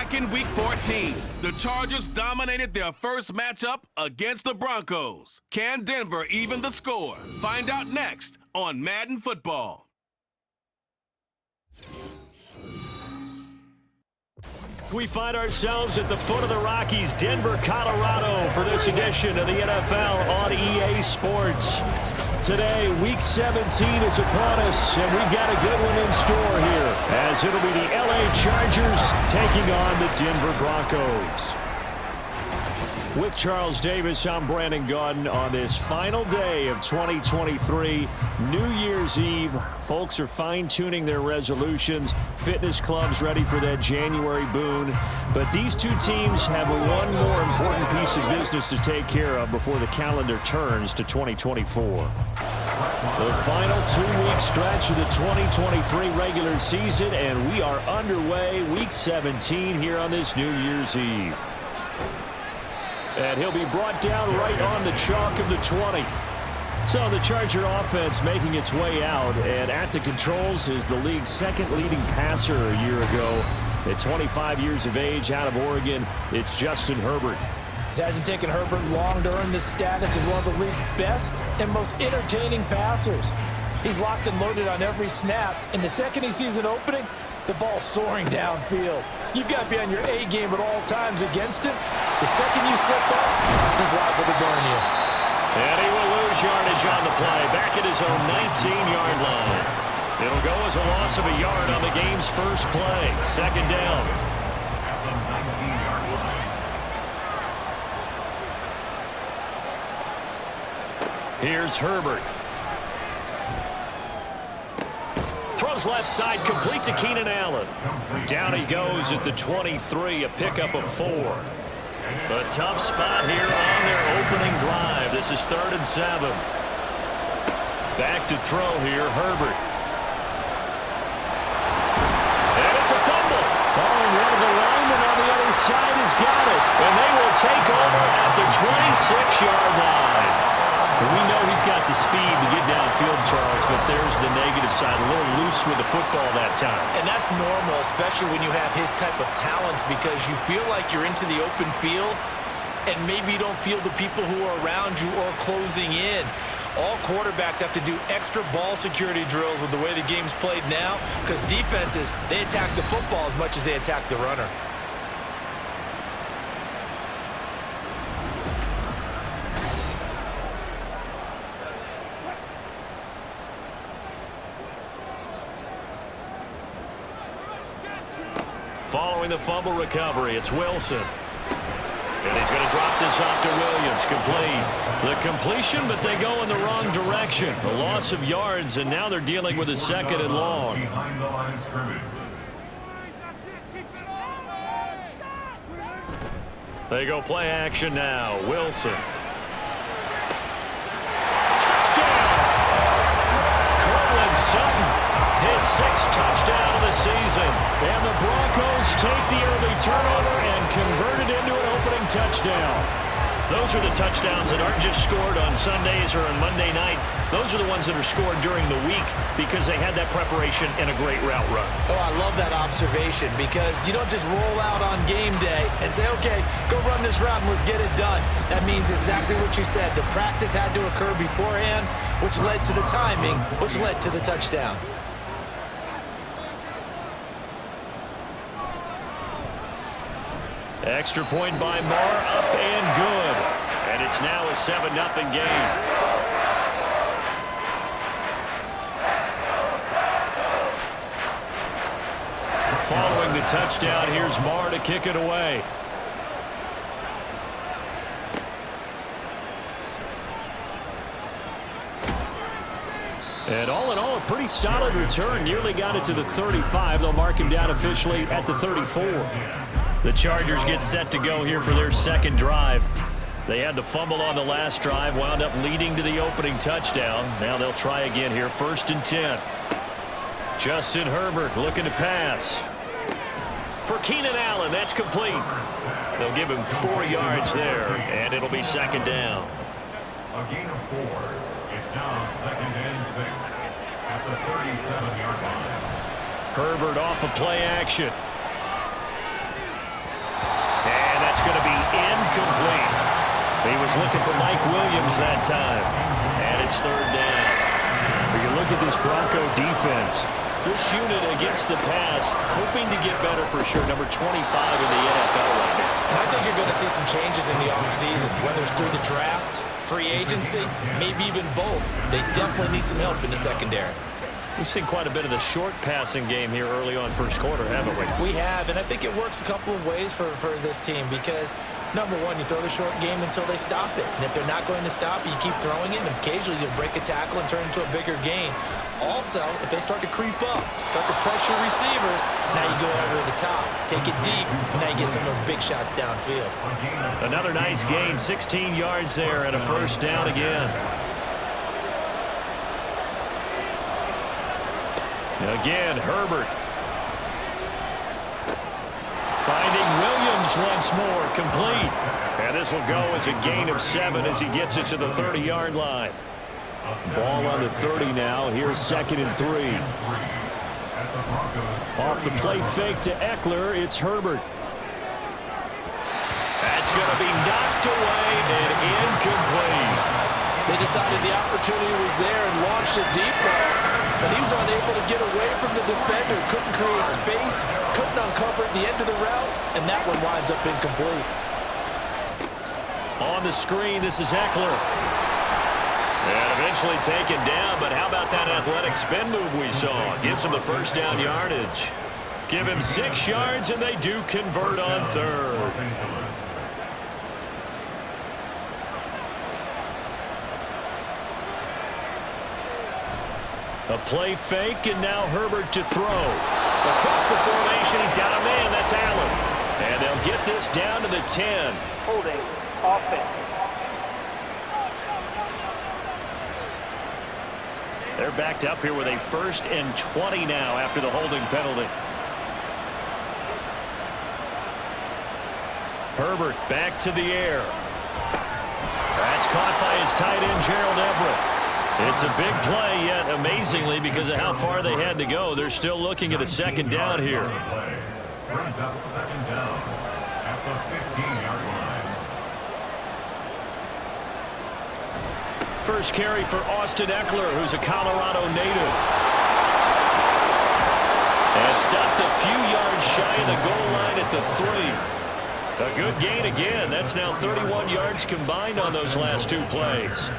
Back in Week 14, the Chargers dominated their first matchup against the Broncos. Can Denver even the score? Find out next on Madden Football. We find ourselves at the foot of the Rockies, Denver, Colorado, for this edition of the NFL on EA Sports. Today, Week 17 is upon us, and we've got a good one in store here, as it'll be the LA Chargers taking on the Denver Broncos. With Charles Davis, I'm Brandon Gaudin on this final day of 2023, New Year's Eve. Folks are fine-tuning their resolutions. Fitness clubs ready for that January boon. But these two teams have one more important piece of business to take care of before the calendar turns to 2024. The final 2-week stretch of the 2023 regular season, and we are underway, Week 17 here on this New Year's Eve. And he'll be brought down right on the chalk of the 20. So the Charger offense making its way out, and at the controls is the league's second leading passer a year ago. At 25 years of age, out of Oregon, it's Justin Herbert. It hasn't taken Herbert long to earn the status of one of the league's best and most entertaining passers. He's locked and loaded on every snap, and the second he sees an opening, the ball's soaring downfield. You've got to be on your A game at all times against him. The second you slip up, he's liable to burn you. And he will lose yardage on the play, back at his own 19-yard line. It'll go as a loss of a yard on the game's first play. Second down. Here's Herbert. Throws left side, complete to Keenan Allen. Down he goes at the 23, a pickup of 4. A tough spot here on their opening drive. This is 3rd and 7. Back to throw here, Herbert. And it's a fumble. Oh, and one of the linemen on the other side has got it. And they will take over at the 26-yard line. We know he's got the speed to get downfield, Charles, but there's the negative side. A little loose with the football that time. And that's normal, especially when you have his type of talents, because you feel like you're into the open field and maybe you don't feel the people who are around you or closing in. All quarterbacks have to do extra ball security drills with the way the game's played now, because defenses, they attack the football as much as they attack the runner. Following the fumble recovery, it's Wilson. And he's going to drop this off to Williams. Complete. The completion, but they go in the wrong direction. A loss of yards, and now they're dealing with a 2nd and long. Behind the line of scrimmage. They go play action now. Wilson. Sutton, his 6th touchdown of the season. And the Broncos take the early turnover and convert it into an opening touchdown. Those are the touchdowns that aren't just scored on Sundays or on Monday night. Those are the ones that are scored during the week because they had that preparation and a great route run. Oh, I love that observation, because you don't just roll out on game day and say, okay, go run this route and let's get it done. That means exactly what you said. The practice had to occur beforehand, which led to the timing, which led to the touchdown. Extra point by Moore, up and good. And it's now a 7-0 game. Following the touchdown, here's Moore to kick it away. And all in all, a pretty solid return. Nearly got it to the 35. They'll mark him down officially at the 34. The Chargers get set to go here for their 2nd drive. They had the fumble on the last drive, wound up leading to the opening touchdown. Now they'll try again here, 1st and 10. Justin Herbert looking to pass. For Keenan Allen, that's complete. They'll give him 4 yards there, and it'll be 2nd down. A gain of 4. It's now 2nd and 6 at the 37-yard line. Herbert off of play action. looking for Mike Williams that time. And it's third down. When you look at this Bronco defense, this unit against the pass, hoping to get better for sure. Number 25 in the NFL right now. And I think you're going to see some changes in the offseason, whether it's through the draft, free agency, maybe even both. They definitely need some help in the secondary. We've seen quite a bit of the short passing game here early on first quarter, haven't we? We have, and I think it works a couple of ways for this team because, number one, you throw the short game until they stop it. And if they're not going to stop it, you keep throwing it, and occasionally you'll break a tackle and turn it into a bigger gain. Also, if they start to creep up, start to pressure receivers, now you go over the top, take it deep, and now you get some of those big shots downfield. Another nice gain, 16 yards there, and a first down again. Again, Herbert. Finding Williams once more, complete. And this will go as a gain of 7 as he gets it to the 30-yard line. Ball on the 30 now. Here's 2nd and 3. Off the play fake to Eckler, it's Herbert. That's going to be knocked away and incomplete. They decided the opportunity was there and launched a deep ball, but he was unable to get away from the defender, couldn't create space, couldn't uncover at the end of the route, and that one winds up incomplete. On the screen, this is Eckler. And eventually taken down, but how about that athletic spin move we saw? Gives him the first down yardage. Give him 6 yards, and they do convert on third. A play fake, and now Herbert to throw. Across the formation, he's got a man. That's Allen. And they'll get this down to the 10. Holding offense. They're backed up here with a 1st and 20 now after the holding penalty. Herbert back to the air. That's caught by his tight end, Gerald Everett. It's a big play, yet amazingly, because of how far they had to go, they're still looking at a 2nd down here. Brings up 2nd down at the 15-yard line. First carry for Austin Eckler, who's a Colorado native. And stopped a few yards shy of the goal line at the 3. A good gain again. That's now 31 yards combined on those last 2 plays.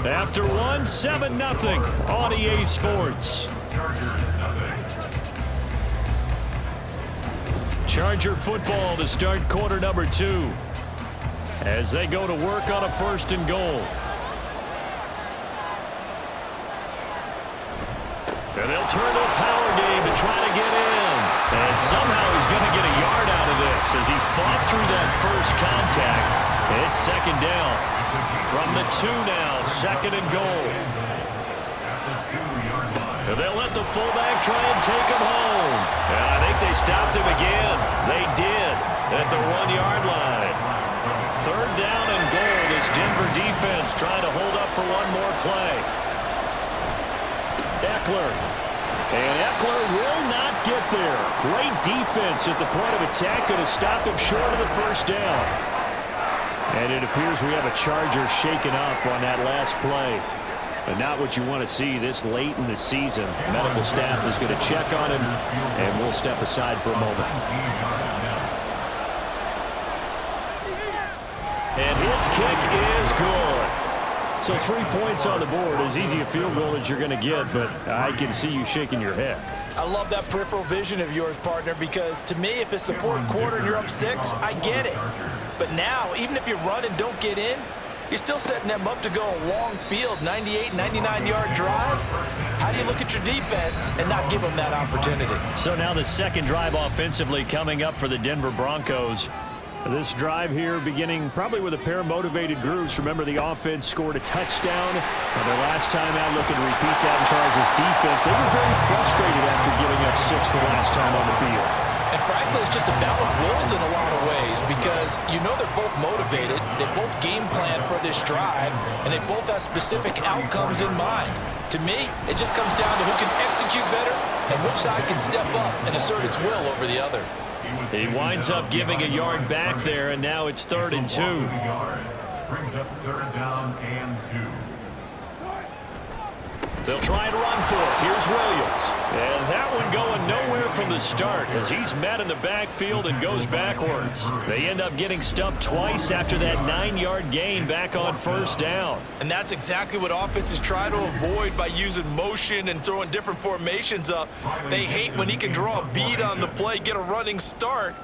After one, 7-0 on EA Sports. Charger football to start quarter number 2 as they go to work on a 1st and goal. And they'll turn to a power game to try to get in. And somehow he's going to get a yard out of this as he fought through that first contact. It's 2nd down. From the 2 now, 2nd and goal. And they'll let the fullback try and take him home. And I think they stopped him again. They did at the 1-yard line. 3rd down and goal. This Denver defense trying to hold up for one more play. Eckler. And Eckler will not get there. Great defense at the point of attack, going to stop him short of the 1st down. And it appears we have a Charger shaken up on that last play. But not what you want to see this late in the season. Medical staff is going to check on him, and we'll step aside for a moment. And his kick is good. So 3 points on the board, as easy a field goal as you're going to get, but I can see you shaking your head. I love that peripheral vision of yours, partner, because to me, if it's the 4th quarter and you're up 6, I get it. But now, even if you run and don't get in, you're still setting them up to go a long field, 98, 99-yard drive. How do you look at your defense and not give them that opportunity? So now the 2nd drive offensively coming up for the Denver Broncos. This drive here beginning probably with a pair of motivated groups. Remember, the offense scored a touchdown. And their last time out looking to repeat that in Charles' defense. They were very frustrated after giving up 6 the last time on the field. And frankly, it's just a battle of wills in a lot of ways because you know they're both motivated. They both game plan for this drive, and they both have specific outcomes in mind. To me, it just comes down to who can execute better and which side can step up and assert its will over the other. He winds up giving a yard back there, and now it's 3rd and 2. Brings up 3rd down and 2. They'll try and run for it. Here's Williams. And that one going nowhere from the start as he's met in the backfield and goes backwards. They end up getting stuffed twice after that 9-yard gain back on 1st down. And that's exactly what offenses try to avoid by using motion and throwing different formations up. They hate when he can draw a bead on the play, get a running start,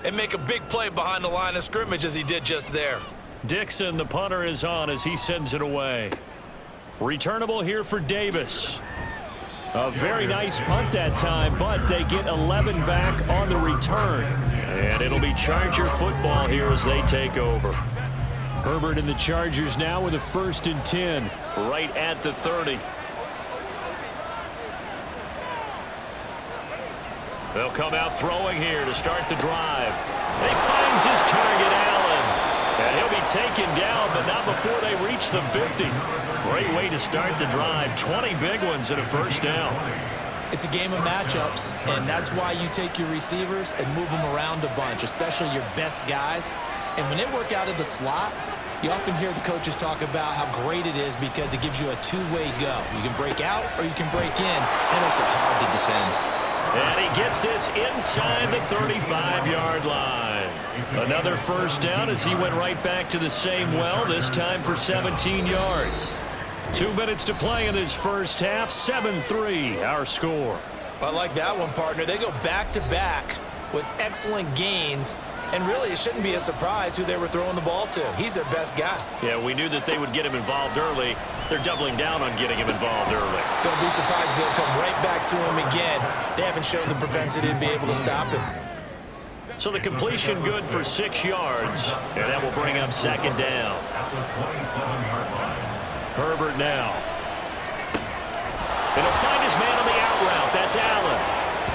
and make a big play behind the line of scrimmage as he did just there. Dixon, the punter, is on as he sends it away. Returnable here for Davis. A very nice punt that time, but they get 11 back on the return. And it'll be Charger football here as they take over. Herbert and the Chargers now with a 1st and 10, right at the 30. They'll come out throwing here to start the drive. They finds his target, Allen. And he'll be taken down, but not before they reach the 50. Great way to start the drive. 20 big ones and a 1st down. It's a game of matchups, and that's why you take your receivers and move them around a bunch, especially your best guys. And when they work out of the slot, you often hear the coaches talk about how great it is because it gives you a two-way go. You can break out or you can break in, and it makes it hard to defend. And he gets this inside the 35-yard line. Another 1st down as he went right back to the same well, this time for 17 yards. 2 minutes to play in this first half. 7-3 our score. I like that one, partner. They go back-to-back with excellent gains, and really it shouldn't be a surprise who they were throwing the ball to. He's their best guy. Yeah, we knew that they would get him involved early. They're doubling down on getting him involved early. Don't be surprised they'll come right back to him again. They haven't shown the propensity to be able to stop him. So the completion good for 6 yards, and that will bring up 2nd down. At the 27-yard line. Herbert now. And he'll find his man on the out route. That's Allen.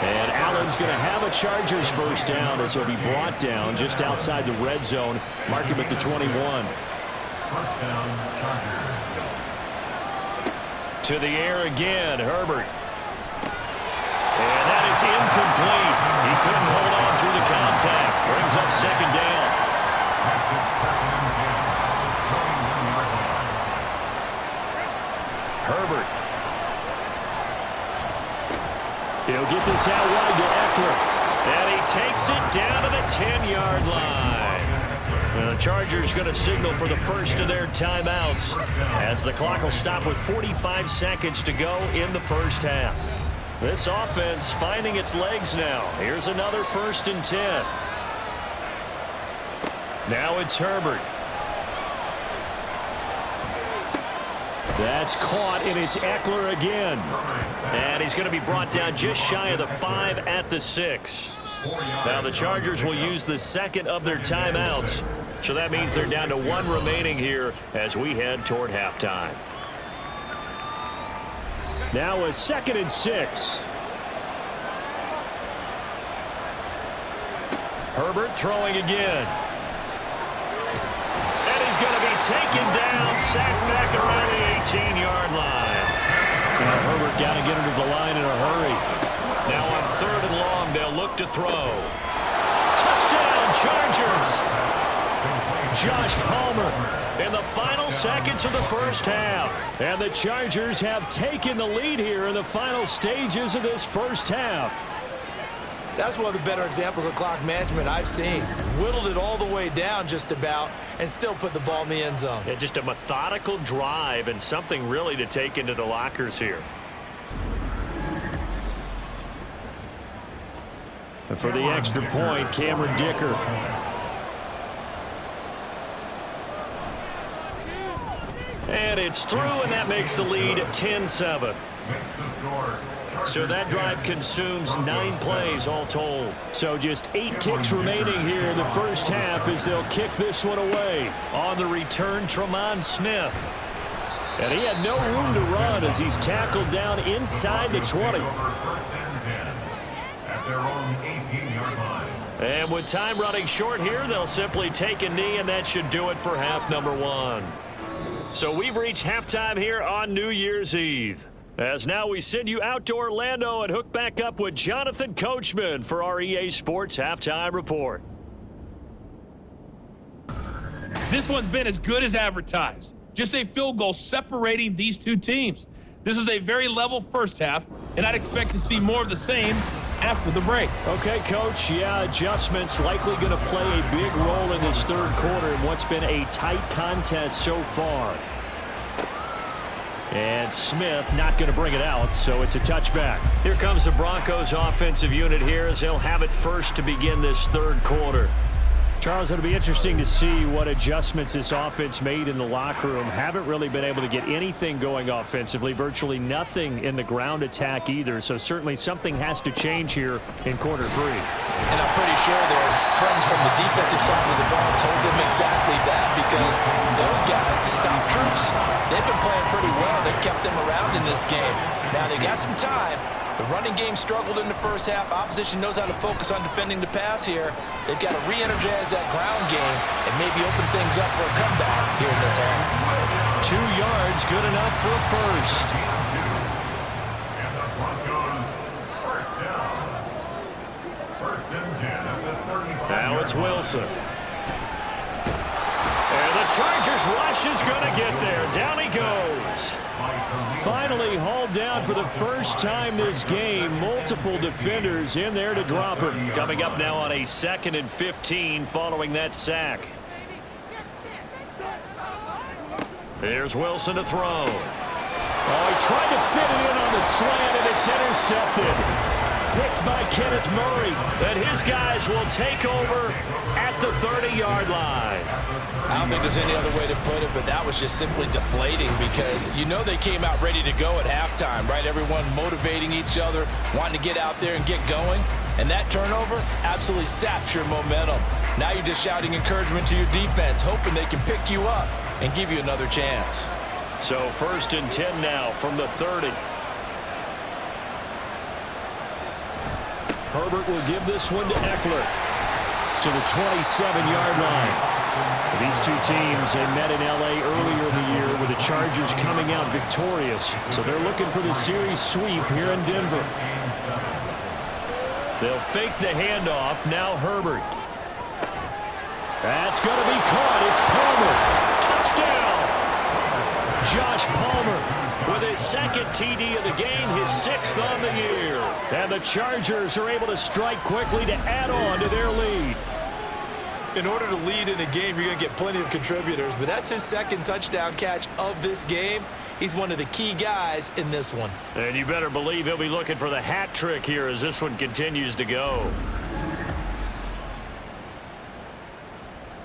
And Allen's going to have a Chargers 1st down as he'll be brought down just outside the red zone. Mark him at the 21. 1st down, Chargers. To the air again, Herbert. And that is incomplete. He couldn't hold on through the contact. Brings up 2nd down. That's it, 2nd and 10. 21-yard line. Herbert. He'll get this out wide to Eckler. And he takes it down to the 10-yard line. The Chargers going to signal for the first of their timeouts as the clock will stop with 45 seconds to go in the first half. This offense finding its legs now. Here's another 1st and 10. Now it's Herbert. That's caught, and it's Eckler again. And he's going to be brought down just shy of the 5 at the 6. Now the Chargers will use the second of their timeouts. So that means they're down to 1 remaining here as we head toward halftime. Now a 2nd and 6. Herbert throwing again. And he's going to be taken down, sacked back around the 18-yard line. Now Herbert got to get him to the line in a hurry. Now on 3rd and long, they'll look to throw. Touchdown, Chargers! Josh Palmer in the final seconds of the first half. And the Chargers have taken the lead here in the final stages of this first half. That's one of the better examples of clock management I've seen. Whittled it all the way down just about and still put the ball in the end zone. Yeah, just a methodical drive and something really to take into the lockers here. And for the extra point, Cameron Dicker. And it's through, and that makes the lead 10-7. So that drive consumes 9 plays all told. So just 8 ticks remaining here in the first half as they'll kick this one away. On the return, Tremont Smith. And he had no room to run as he's tackled down inside the 20. At their own 18-yard line. And with time running short here, they'll simply take a knee, and that should do it for half number 1. So we've reached halftime here on New Year's Eve. As now we send you out to Orlando and hook back up with Jonathan Coachman for our EA Sports Halftime Report. This one's been as good as advertised. Just a field goal separating these two teams. This is a very level first half, and I'd expect to see more of the same after the break. Okay, Coach. Yeah, adjustments likely going to play a big role in this third quarter in what's been a tight contest so far. And Smith not going to bring it out, so it's a touchback. Here comes the Broncos offensive unit here as they'll have it first to begin this third quarter. Charles, it'll be interesting to see what adjustments this offense made in the locker room. Haven't really been able to get anything going offensively, virtually nothing in the ground attack either, so certainly something has to change here in quarter three. And I'm pretty sure their friends from the defensive side of the ball told them exactly that, because those guys, the stop troops, they've been playing pretty well. They've kept them around in this game. Now they got some time. The running game struggled in the first half. Opposition knows how to focus on defending the pass here. They've got to re-energize that ground game and maybe open things up for a comeback here in this half. 2 yards, good enough for a first. And the Broncos first down. First and 10 at the 35. Now it's Wilson. And the Chargers rush is going to get there. Down he goes. Finally hauled down for the first time this game. Multiple defenders in there to drop him. Coming up now on a 2nd and 15 following that sack. Here's Wilson to throw. Oh, he tried to fit it in on the slant, and it's intercepted. Picked by Kenneth Murray. And his guys will take over at the 30-yard line. I don't think there's any other way to put it, but that was just simply deflating, because you know they came out ready to go at halftime, right? Everyone motivating each other, wanting to get out there and get going. And that turnover absolutely saps your momentum. Now you're just shouting encouragement to your defense, hoping they can pick you up and give you another chance. So 1st and 10 now from the 30. Herbert will give this one to Eckler to the 27-yard line. These two teams, they met in L.A. earlier in the year with the Chargers coming out victorious. So they're looking for the series sweep here in Denver. They'll fake the handoff. Now Herbert. That's going to be caught. It's Palmer. Touchdown! Josh Palmer with his 2nd TD of the game, his 6th on the year. And the Chargers are able to strike quickly to add on to their lead. In order to lead in a game, you're going to get plenty of contributors, but that's his 2nd touchdown catch of this game. He's one of the key guys in this one. And you better believe he'll be looking for the hat trick here as this one continues to go.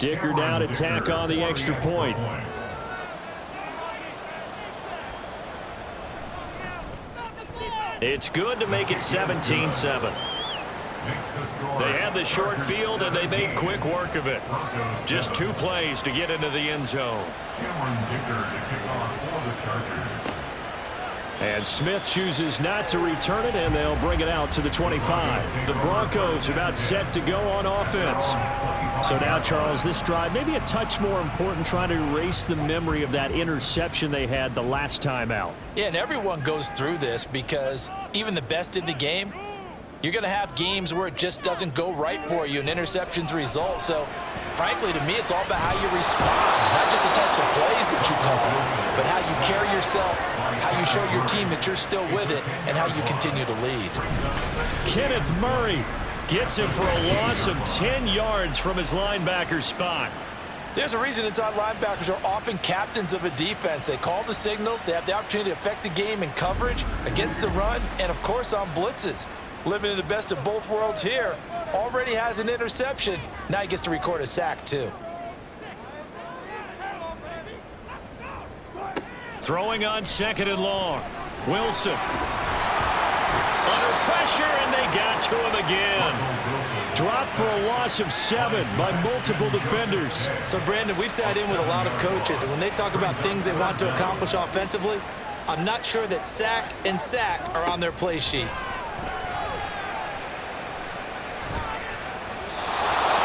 Dicker down to tack on the extra point. It's good to make it 17-7. They had the short field, and they made quick work of it. Just 2 plays to get into the end zone. And Smith chooses not to return it, and they'll bring it out to the 25. The Broncos about set to go on offense. So now, Charles, this drive maybe a touch more important, trying to erase the memory of that interception they had the last time out. Yeah, and everyone goes through this, because even the best in the game, you're going to have games where it just doesn't go right for you and interceptions result. So, frankly, to me, it's all about how you respond, not just the types of plays that you call, but how you carry yourself, how you show your team that you're still with it, and how you continue to lead. Kenneth Murray gets him for a loss of 10 yards from his linebacker spot. There's a reason inside linebackers are often captains of a defense. They call the signals. They have the opportunity to affect the game in coverage, against the run, and, of course, on blitzes. Living in the best of both worlds here. Already has an interception. Now he gets to record a sack, too. Throwing on 2nd and long. Wilson. Under pressure, and they got to him again. Dropped for a loss of 7 by multiple defenders. So, Brandon, we've sat in with a lot of coaches, and when they talk about things they want to accomplish offensively, I'm not sure that sack and sack are on their play sheet.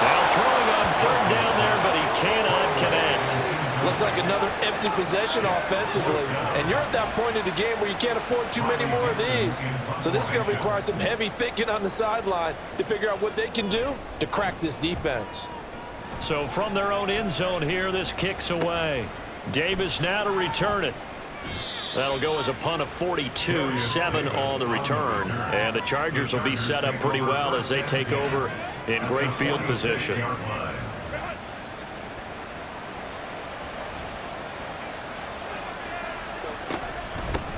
Now throwing on 3rd down there, but he cannot connect. Looks like another empty possession offensively. And you're at that point in the game where you can't afford too many more of these. So this is going to require some heavy thinking on the sideline to figure out what they can do to crack this defense. So from their own end zone here, this kicks away. Davis now to return it. That'll go as a punt of 42, 7 on the return. And the Chargers will be set up pretty well as they take over in great field position.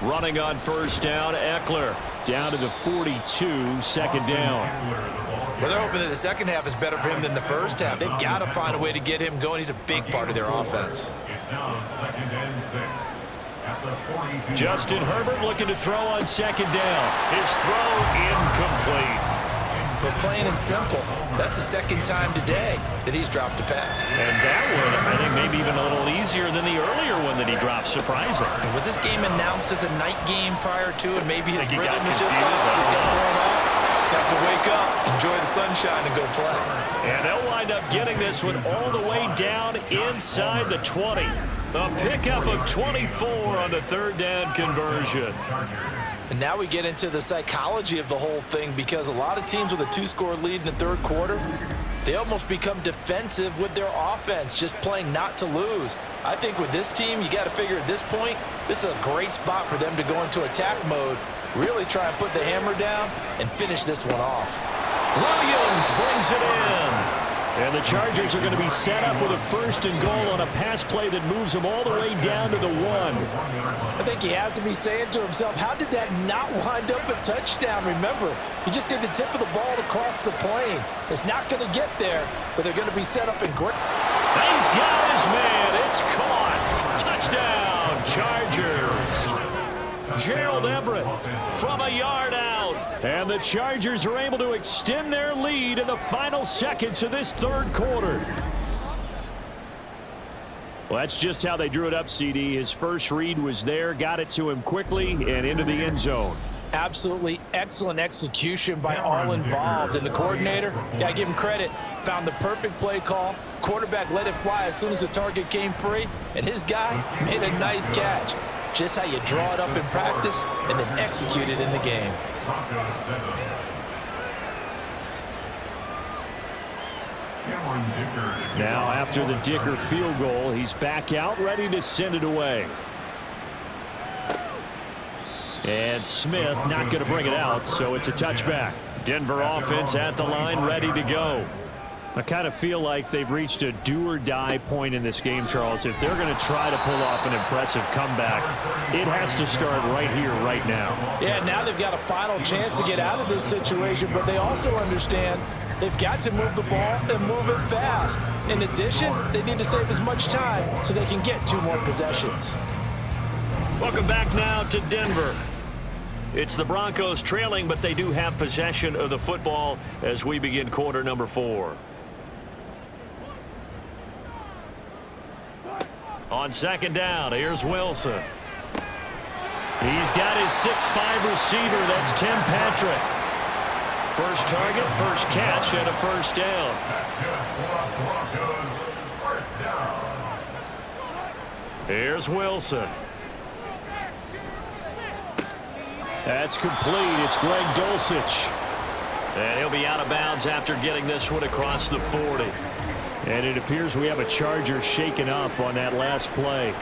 Running on first down, Eckler down to the 42, second down. Well, they're hoping that the second half is better for him than the first half. They've got to find a way to get him going. He's a big part of their offense. It's now 2nd and 6. At the 42. Justin Herbert looking to throw on second down. His throw incomplete. But plain and simple, that's the second time today that he's dropped a pass. And that one, I think, maybe even a little easier than the earlier one that he dropped, surprising. Was this game announced as a night game prior to, and maybe his rhythm is just confused. off? He's got thrown off. He's got to wake up, enjoy the sunshine, and go play. And they'll wind up getting this one all the way down inside the 20. A pickup of 24 on the third down conversion. And now we get into the psychology of the whole thing, because a lot of teams with a 2-score lead in the third quarter, they almost become defensive with their offense, just playing not to lose. I think with this team, you got to figure at this point, this is a great spot for them to go into attack mode, really try and put the hammer down and finish this one off. Williams brings it in. And the Chargers are going to be set up with a 1st and goal on a pass play that moves them all the way down to the 1. I think he has to be saying to himself, how did that not wind up a touchdown? Remember, he just did the tip of the ball to cross the plane. It's not going to get there, but they're going to be set up in great. He's got his man. It's caught. Touchdown, Chargers. Gerald Everett from a yard out. And the Chargers are able to extend their lead in the final seconds of this third quarter. Well, that's just how they drew it up, CD. His first read was there, got it to him quickly, and into the end zone. Absolutely excellent execution by all involved. And the coordinator, got to give him credit, found the perfect play call. Quarterback let it fly as soon as the target came free, and his guy made a nice catch. Just how you draw it up in practice and then execute it in the game. Now after the Dicker field goal, he's back out, ready to send it away. And Smith not going to bring it out, so it's a touchback. Denver offense at the line, ready to go. I kind of feel like they've reached a do-or-die point in this game, Charles. If they're going to try to pull off an impressive comeback, it has to start right here, right now. Yeah, now they've got a final chance to get out of this situation, but they also understand they've got to move the ball and move it fast. In addition, they need to save as much time so they can get 2 more possessions. Welcome back now to Denver. It's the Broncos trailing, but they do have possession of the football as we begin quarter number 4. On second down, here's Wilson. He's got his 6'5" receiver. That's Tim Patrick. First target, first catch, and a first down. Here's Wilson. That's complete. It's Greg Dulcich. And he'll be out of bounds after getting this one across the 40. And it appears we have a Charger shaken up on that last play.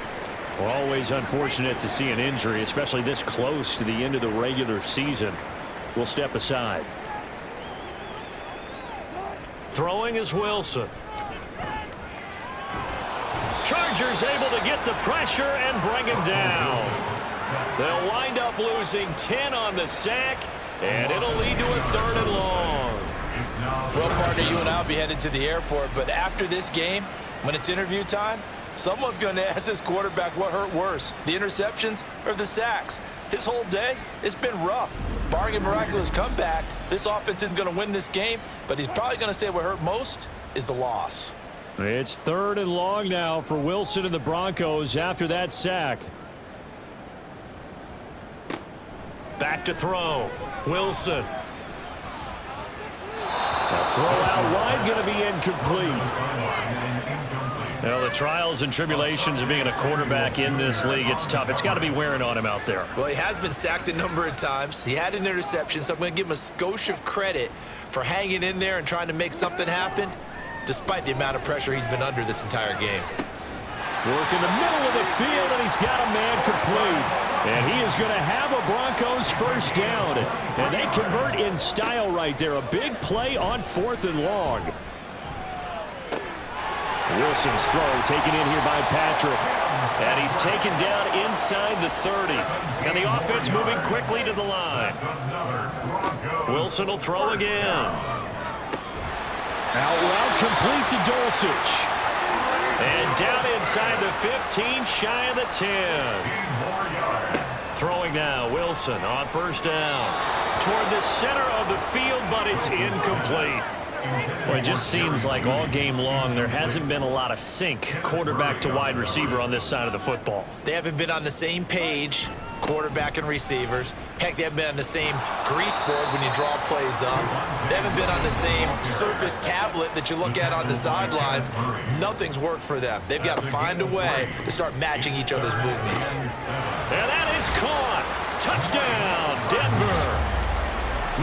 Well, always unfortunate to see an injury, especially this close to the end of the regular season. We'll step aside. Throwing is Wilson. Chargers able to get the pressure and bring him down. They'll wind up losing 10 on the sack, and it'll lead to a 3rd and long. Well, partner, you and I will be headed to the airport, but after this game, when it's interview time, someone's going to ask this quarterback what hurt worse, the interceptions or the sacks. His whole day, it's been rough. Barring a miraculous comeback, this offense isn't going to win this game, but he's probably going to say what hurt most is the loss. It's 3rd and long now for Wilson and the Broncos after that sack. Back to throw. Wilson. A throw out wide, going to be incomplete. Well, the trials and tribulations of being a quarterback in this league, it's tough. It's got to be wearing on him out there. Well, he has been sacked a number of times. He had an interception, so I'm going to give him a skosh of credit for hanging in there and trying to make something happen, despite the amount of pressure he's been under this entire game. Work in the middle of the field, and he's got a man complete. And he is going to have a Broncos first down. And they convert in style right there. A big play on 4th and long. Wilson's throw taken in here by Patrick. And he's taken down inside the 30. And the offense moving quickly to the line. Wilson will throw again. Out route complete to Dulcich. And down inside the 15, shy of the 10. Throwing now, Wilson on first down. Toward the center of the field, but it's incomplete. Well, it just seems like all game long there hasn't been a lot of sync quarterback to wide receiver on this side of the football. They haven't been on the same page, quarterback and receivers. Heck, they haven't been on the same grease board when you draw plays up. They haven't been on the same surface tablet that you look at on the sidelines. Nothing's worked for them. They've got to find a way to start matching each other's movements. And that is caught. Touchdown, Denver.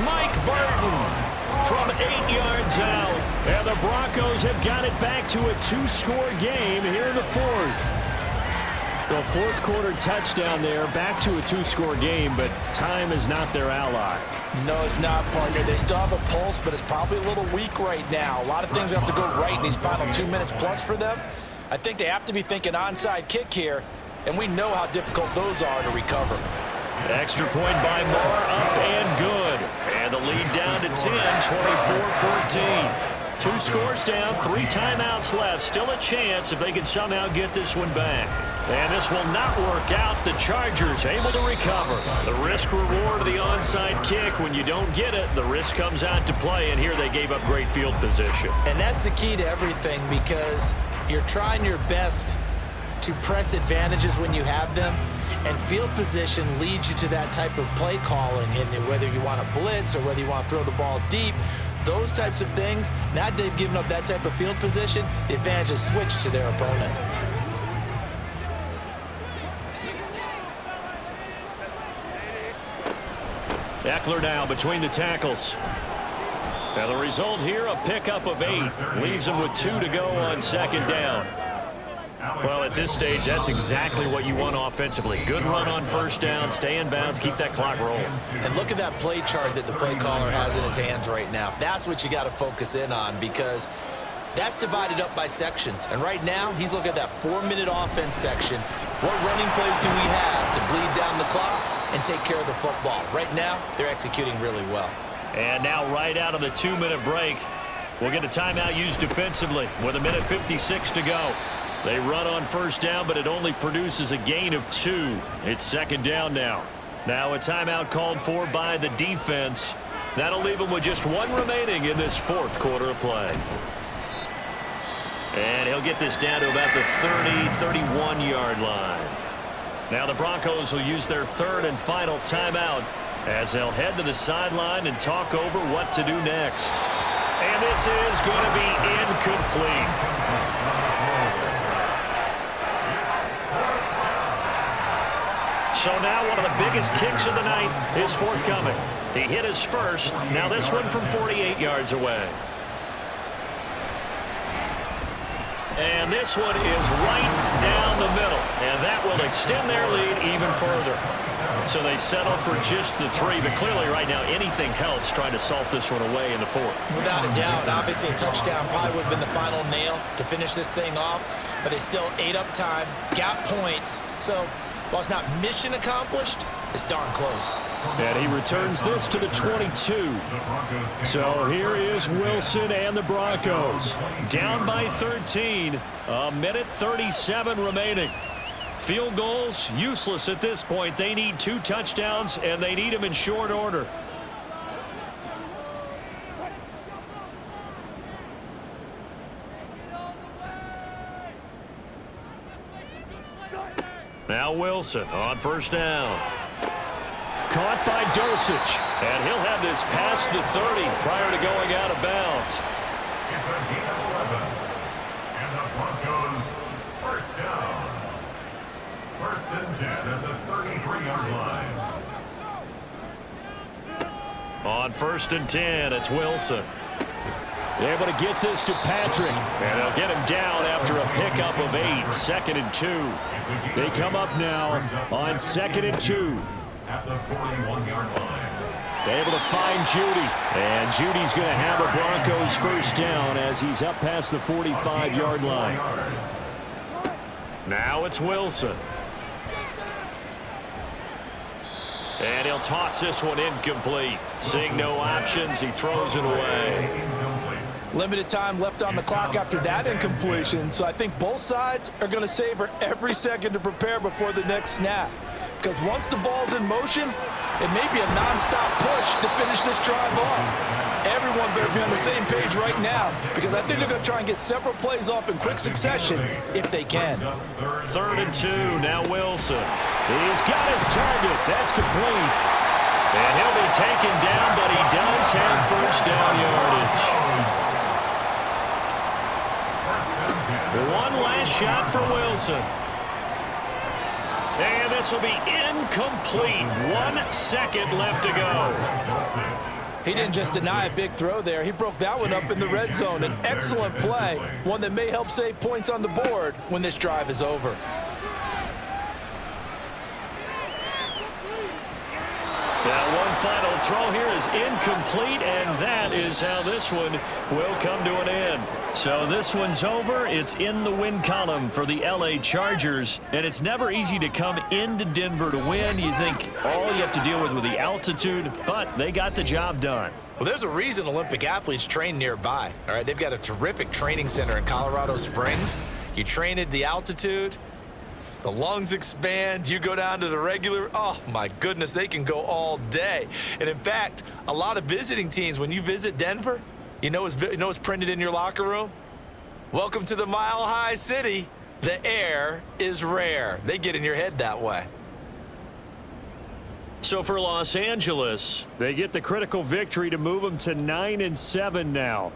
Mike Burton from 8 yards out. And the Broncos have got it back to a 2-score game here in the 4th. The 4th quarter touchdown there, back to a 2-score game, but time is not their ally. No, it's not, partner. They still have a pulse, but it's probably a little weak right now. A lot of things have to go right in these final 2 minutes plus for them. I think they have to be thinking onside kick here, and we know how difficult those are to recover. Extra point by Marr, up and good. And the lead down to 10, 24-14. 2 scores down, 3 timeouts left. Still a chance if they can somehow get this one back. And this will not work out. The Chargers able to recover. The risk reward of the onside kick. When you don't get it, the risk comes out to play. And here they gave up great field position. And that's the key to everything, because you're trying your best to press advantages when you have them. And field position leads you to that type of play calling. And whether you want to blitz or whether you want to throw the ball deep, those types of things, now that they've given up that type of field position, the advantage is switched to their opponent. Eckler now between the tackles. Now the result here, a pickup of 8. Leaves him with 2 to go on 2nd down. Well, at this stage, that's exactly what you want offensively. Good run on 1st down, stay in bounds, keep that clock rolling. And look at that play chart that the play caller has in his hands right now. That's what you got to focus in on, because that's divided up by sections. And right now, he's looking at that 4-minute offense section. What running plays do we have to bleed down the clock and take care of the football? Right now, they're executing really well. And now right out of the 2-minute break, we'll get a timeout used defensively with 1:56 to go. They run on 1st down, but it only produces a gain of 2. It's 2nd down now. Now a timeout called for by the defense. That'll leave them with just 1 remaining in this 4th quarter of play. And he'll get this down to about the 31-yard line. Now the Broncos will use their 3rd and final timeout as they'll head to the sideline and talk over what to do next. And this is going to be incomplete. So now one of the biggest kicks of the night is forthcoming. He hit his first. Now this one from 48 yards away. And this one is right down the middle. And that will extend their lead even further. So they settle for just the 3. But clearly right now anything helps trying to salt this one away in the 4th. Without a doubt. Obviously a touchdown probably would have been the final nail to finish this thing off. But they still ate up time, got points. So while it's not mission accomplished, it's darn close. And he returns this to the 22. So here is Wilson and the Broncos. Down by 13. 1:37 remaining. Field goals, useless at this point. They need 2 touchdowns, and they need them in short order. Now Wilson on 1st down. Caught by Dulcich. And he'll have this past the 30 prior to going out of bounds. It's a gain of 11. And the Broncos 10 at the 33-yard line. On 1st and 10, it's Wilson. Able to get this to Patrick. And they'll get him down after a pickup of 8. 2nd and 2. They come up now on 2nd and 2. At the 41-yard line. Able to find Judy. And Judy's going to have a Broncos first down as he's up past the 45-yard line. Now it's Wilson. And he'll toss this one incomplete. Seeing no options, he throws it away. Limited time left on the clock after that incompletion, so I think both sides are going to savor every second to prepare before the next snap. Because once the ball's in motion, it may be a non-stop push to finish this drive off. Everyone better be on the same page right now, because I think they're going to try and get several plays off in quick succession if they can. 3rd and 2, now Wilson. He's got his target. That's complete. And he'll be taken down, but he does have first down yardage. One last shot for Wilson. And this will be incomplete. 1 second left to go. He didn't just deny a big throw there. He broke that one up in the red zone. An excellent play, one that may help save points on the board when this drive is over. Now one final throw here is incomplete, and that is how this one will come to an end. So this one's over. It's in the win column for the LA Chargers, and it's never easy to come into Denver to win. You think all you have to deal with the altitude, but they got the job done. Well, there's a reason Olympic athletes train nearby. All right, they've got a terrific training center in Colorado Springs. You train at the altitude, the lungs expand, you go down to the regular, oh my goodness, they can go all day. And in fact, a lot of visiting teams, when you visit Denver, you know what's printed in your locker room? Welcome to the Mile High City. The air is rare. They get in your head that way. So for Los Angeles, they get the critical victory to move them to 9-7 now.